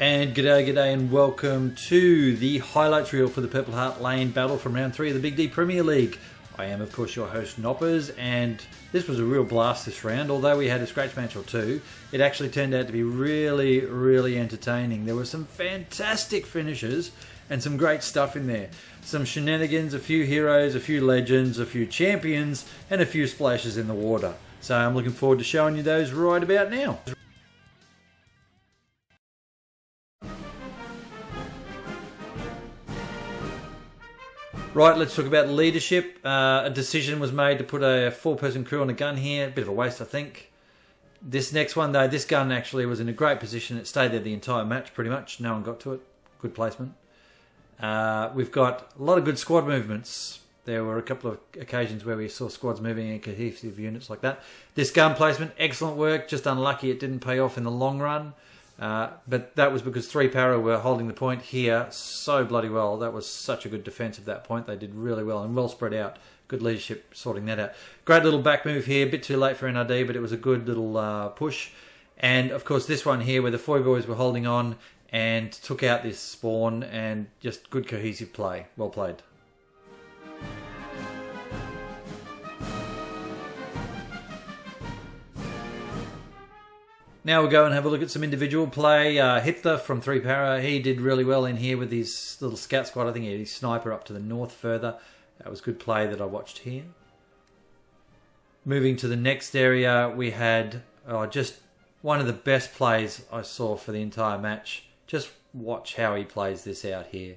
And g'day and welcome to the highlights reel for the Purple Heart Lane battle from round 3 of the Big D Premier League. I am of course your host Noppers, and this was a real blast this round. Although we had a scratch match or two, it actually turned out to be really entertaining. There were some fantastic finishes and some great stuff in there. Some shenanigans, a few heroes, a few legends, a few champions, and a few splashes in the water. So I'm looking forward to showing you those right about now. Right, let's talk about leadership. A decision was made to put a 4-person crew on a gun here. A bit of a waste, I think. This next one, though, this gun actually was in a great position. It stayed there the entire match, pretty much. No one got to it. Good placement. We've got a lot of good squad movements. There were a couple of occasions where we saw squads moving in cohesive units like that. This gun placement, excellent work. Just unlucky it didn't pay off in the long run. But that was because 3 para were holding the point here so bloody well. That was such a good defence of that point. They did really well and well spread out. Good leadership sorting that out. Great little back move here. A bit too late for NRD, but it was a good little push. And of course this one here where the Foy boys were holding on and took out this spawn, and just good cohesive play. Well played. Now we'll go and have a look at some individual play. Hitler from 3 para, he did really well in here with his little scout squad. I think he had his sniper up to the north further. That was good play that I watched here. Moving to the next area, we had just one of the best plays I saw for the entire match. Just watch how he plays this out here.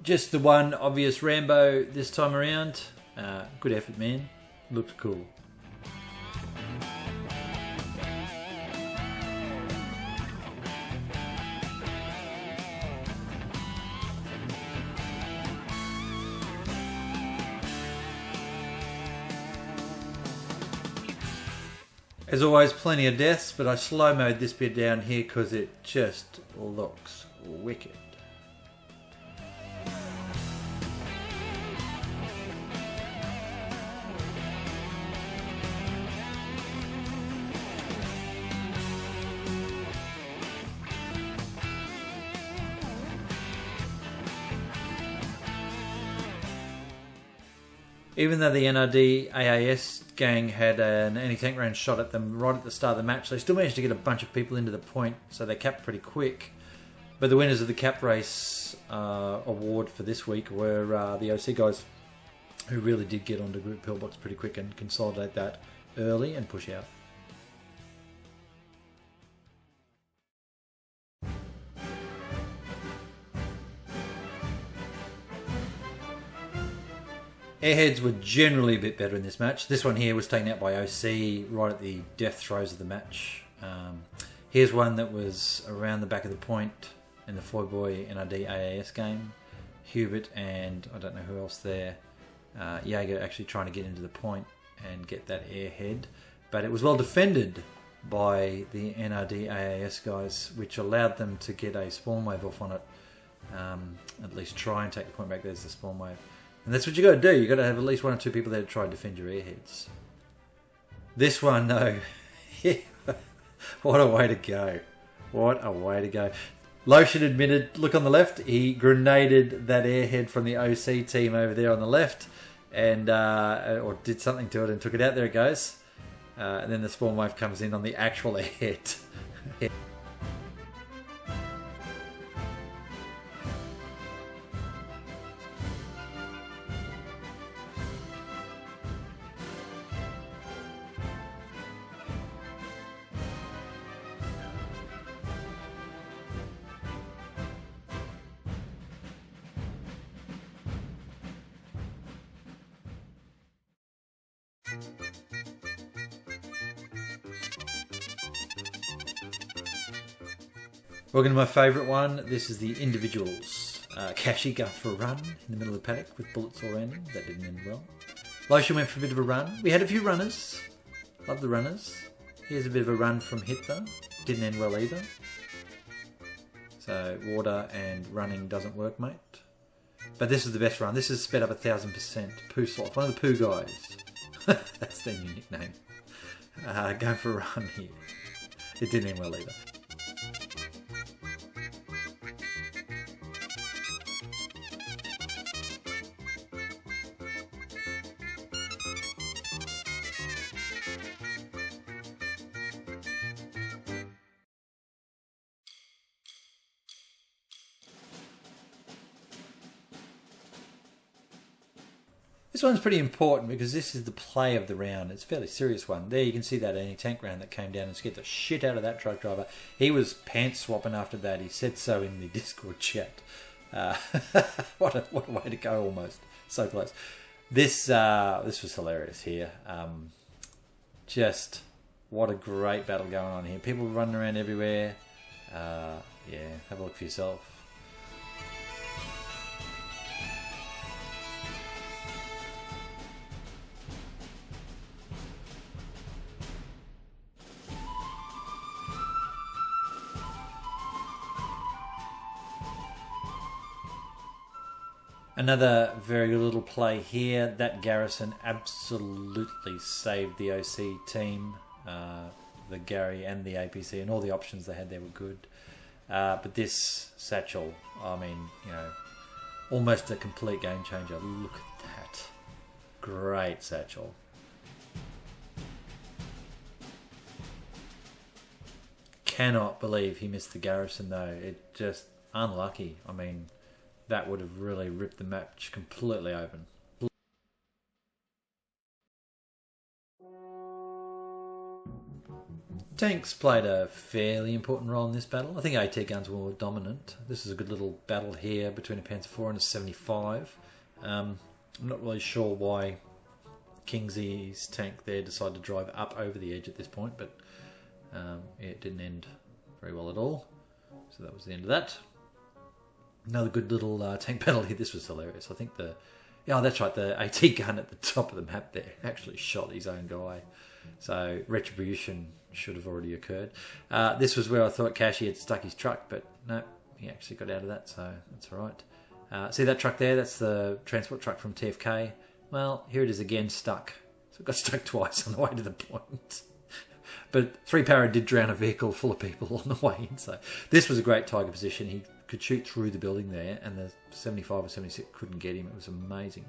Just the one obvious Rambo this time around. Good effort, man. Looked cool. As always, plenty of deaths, but I slow-mode this bit down here because it just looks wicked. Even though the NRD AAS gang had an anti-tank range shot at them right at the start of the match, they still managed to get a bunch of people into the point, so they capped pretty quick. But the winners of the cap race award for this week were the OC guys, who really did get onto group pillbox pretty quick and consolidate that early and push out. Airheads were generally a bit better in this match. This one here was taken out by OC right at the death throes of the match. Here's one that was around the back of the point in the Foy Boy NRD AAS game. Hubert and I don't know who else there. Jaeger actually trying to get into the point and get that airhead. But it was well defended by the NRD AAS guys, which allowed them to get a spawn wave off on it. At least try and take the point back. There's the spawn wave. And that's what you got to do. You got to have at least 1 or 2 people there to try and defend your airheads. This one, though, what a way to go! What a way to go! Lotion admitted. Look on the left. He grenaded that airhead from the OC team over there on the left, and or did something to it and took it out. There it goes. And then the spawn wave comes in on the actual airhead. Welcome to my favourite one. This is the individuals. Cashy going for a run in the middle of the paddock with bullets all around him. That didn't end well. Lotion went for a bit of a run. We had a few runners. Love the runners. Here's a bit of a run from Hit though. Didn't end well either. So water and running doesn't work, mate. But this is the best run. This is sped up 1000%. Poo Sloth, one of the poo guys. That's their new nickname. Going for a run here. It didn't end well either. This one's pretty important because this is the play of the round. It's a fairly serious one. There you can see that anti-tank round that came down and scared the shit out of that truck driver. He was pants swapping after that. He said so in the Discord chat. What a way to go almost. So close. This was hilarious here. Just what a great battle going on here. People running around everywhere. Yeah, have a look for yourself. Another very good little play here. That Garrison absolutely saved the OC team. The Gary and the APC and all the options they had there were good. But this satchel, I mean, you know, almost a complete game changer. Look at that. Great satchel. Cannot believe he missed the Garrison though. It just unlucky. I mean, that would have really ripped the match completely open. Tanks played a fairly important role in this battle. I think AT guns were more dominant. This is a good little battle here between a Panzer IV and a 75. I'm not really sure why Kingsley's tank there decided to drive up over the edge at this point, but it didn't end very well at all. So that was the end of that. Another good little tank battle here. This was hilarious. I think that's right, the AT gun at the top of the map there actually shot his own guy. So retribution should have already occurred. This was where I thought Cashy had stuck his truck, but no, he actually got out of that, so that's all right. See that truck there? That's the transport truck from TFK. Well, here it is again, stuck. So it got stuck twice on the way to the point. But 3 Para did drown a vehicle full of people on the way in. So this was a great Tiger position. He could shoot through the building there, and the 75 or 76 couldn't get him. It was amazing.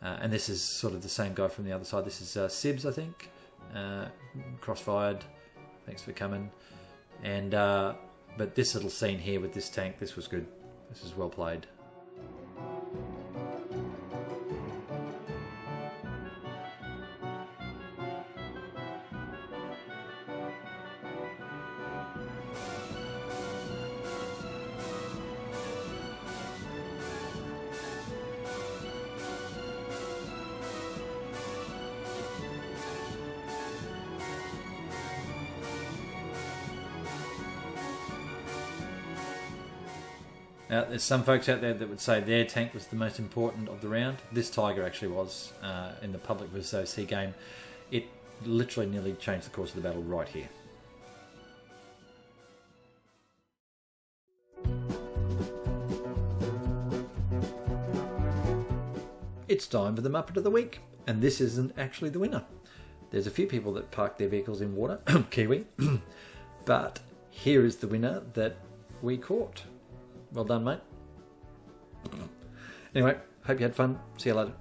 And this is sort of the same guy from the other side. This is Sibs, I think. Crossfired. Thanks for coming. And but this little scene here with this tank, this was good. This is well played. There's some folks out there that would say their tank was the most important of the round. This Tiger actually was in the public versus OC game. It literally nearly changed the course of the battle right here. It's time for the Muppet of the Week, and this isn't actually the winner. There's a few people that parked their vehicles in water, Kiwi, but here is the winner that we caught. Well done, mate. Anyway, hope you had fun. See you later.